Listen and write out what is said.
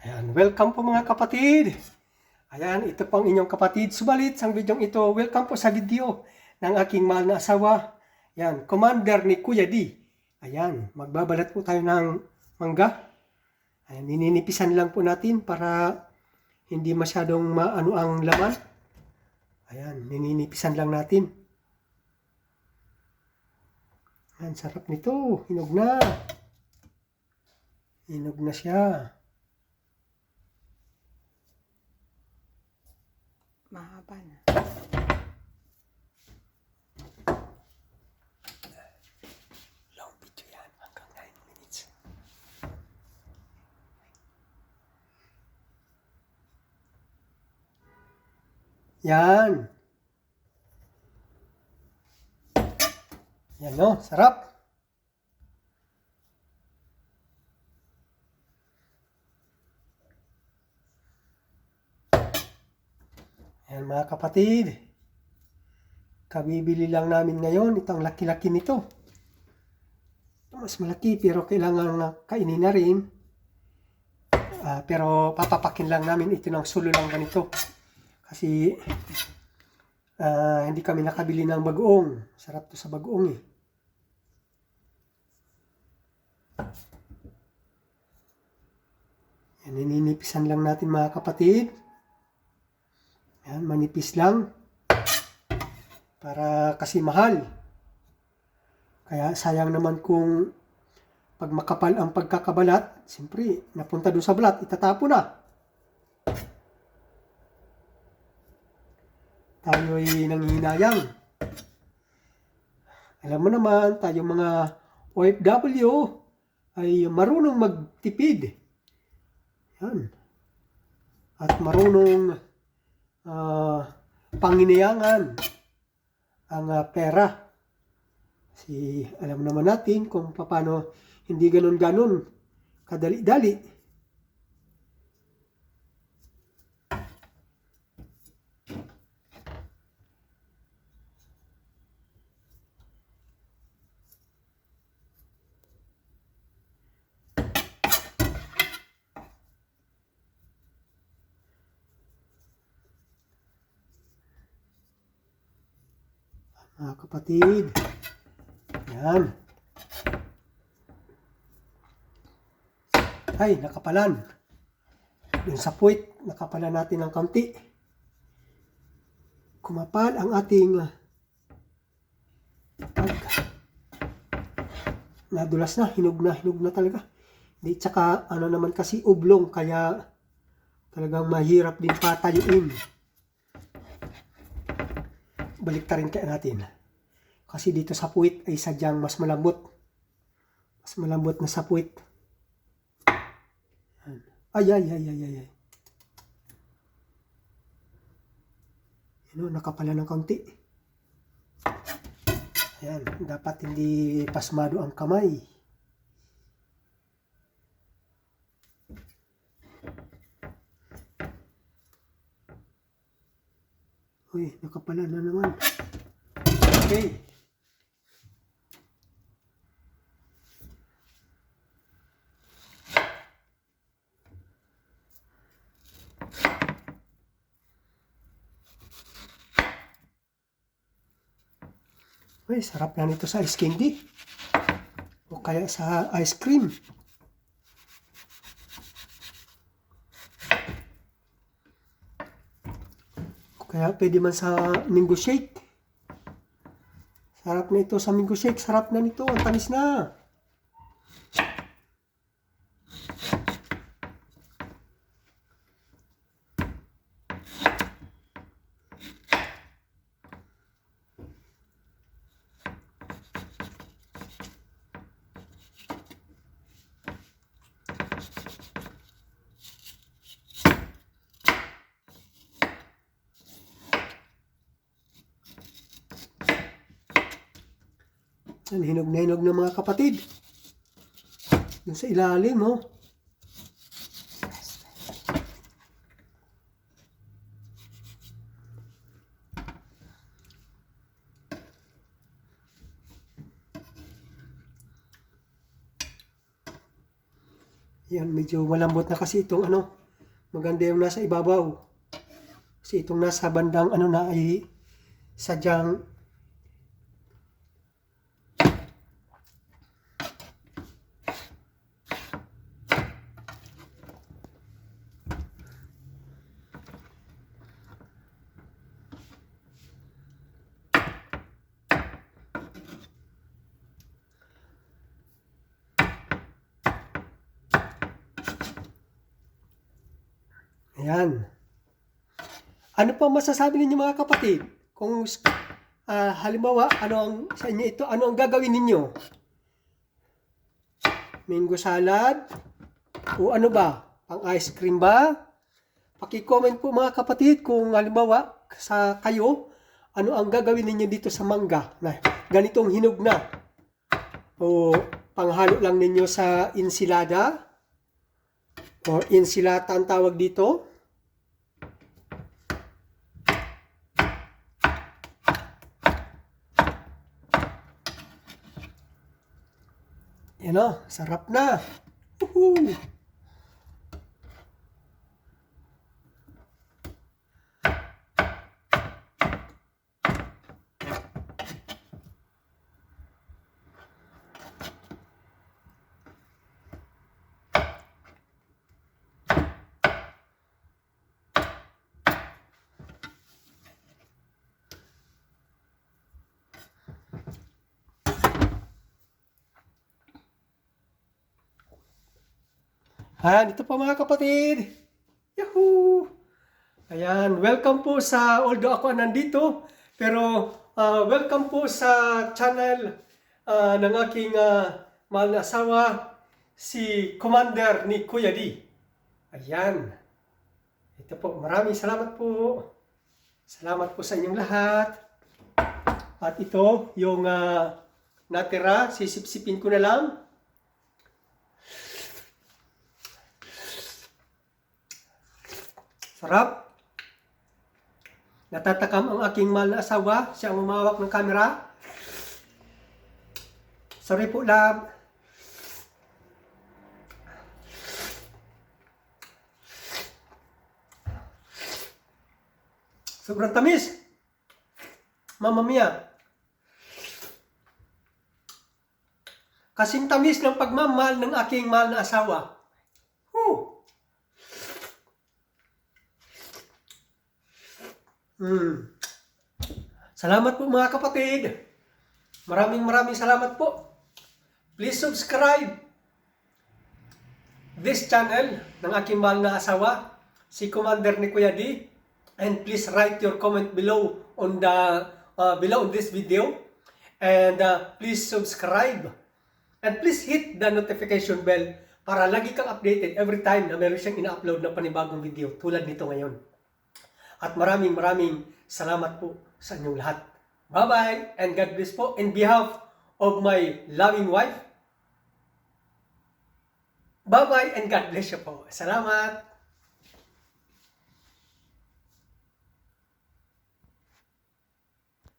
Ayan, welcome po mga kapatid. Ayan, ito po ang inyong kapatid. Subalit, sa videong ito, welcome po sa video ng aking mahal na asawa. Ayan, commander ni Kuya D. Ayan, magbabalat po tayo ng mangga. Ayan, nininipisan lang po natin para hindi masyadong maano ang laman. Ayan, nininipisan lang natin. Ayan, sarap nito. Hinog na. Hinog na siya. Mahaba na. Long video yan, hanggang 9 minutes. Yan. Yan no, sarap. Ayan mga kapatid. Kabibili lang namin ngayon itong laki-laki nito. Mas malaki pero kailangan kainin na rin. Pero papapakin lang namin ito ng sulo lang ganito. Kasi hindi kami nakabili ng bagoong. Sarap to sa bagoong eh. Yan, nininipisan lang natin mga kapatid. Yan, manipis lang. Para kasi mahal. Kaya sayang naman kung pag makapal ang pagkakabalat, siyempre, napunta doon sa balat, itatapo na. Tayo'y nanghihinayang. Alam mo naman, tayo mga OFW ay marunong magtipid. Yan. At marunong panginayangan ang pera. Kasi alam naman natin kung paano hindi ganun-ganun kadali-dali. Mga kapatid, yan. Ay, nakapalan. Yung sa puwit, nakapalan natin ng kaunti. Kumapal ang ating nadulas na, hinog na talaga. Di, tsaka ano naman kasi oblong, kaya talagang mahirap din patayuin. Baliktarin kaya natin. Kasi dito sa puwit ay sadyang mas malambot. Mas malambot na sa puwit. Ay. Yan o, nakapala ng kaunti. Ayan, dapat hindi pasmado ang kamay. Uy, nakapala na naman. Okay. Uy, sarap na nito sa ice candy. O kaya sa ice cream. Kaya pwede man sa mango shake. Sarap na ito sa mango shake. Sarap na nito. Ang tamis na. Yan, hinog na hinog ng mga kapatid. Yung sa ilalim, oh. Yan, medyo malambot na kasi itong ano, maganda yung nasa ibabaw. Kasi itong nasa bandang ano na ay sadyang ayan. Ano pa masasabi ninyo mga kapatid? Kung halimbawa, ano ang sa inyo ito, ano ang gagawin ninyo? Mango salad? O ano ba? Pang ice cream ba? Paki-comment po mga kapatid kung halimbawa sa kayo, ano ang gagawin ninyo dito sa mangga na ganitong hinog na? O panghalo lang ninyo sa ensilada? O ensilata ang tawag dito? Yan o, sarap na. Woohoo! Ayan, ito pa mga kapatid. Yahoo! Ayan, welcome po sa, although ako nandito, pero welcome po sa channel ng aking mahal na asawa, si Commander ni Kuya D. Ayan. Ito po, maraming salamat po. Salamat po sa inyong lahat. At ito, yung natira, sisipsipin ko na lang. Sarap. Natatakam ang aking mahal na asawa. Siya ang umawak ng camera. Sorry po, love. Sobrang tamis. Mamma mia. Kasing tamis ng pagmamahal ng aking mahal na asawa. Whew. Salamat po mga kapatid. Maraming salamat po. Please subscribe this channel ng aking mahal na asawa, si Commander ni Kuya D. And please write your comment below on this video. And please subscribe. And please hit the notification bell para lagi kang updated every time na meron siyang ina-upload na panibagong video tulad nito ngayon. At maraming salamat po sa inyong lahat. Bye-bye and God bless po in behalf of my loving wife. Bye-bye and God bless you po. Salamat!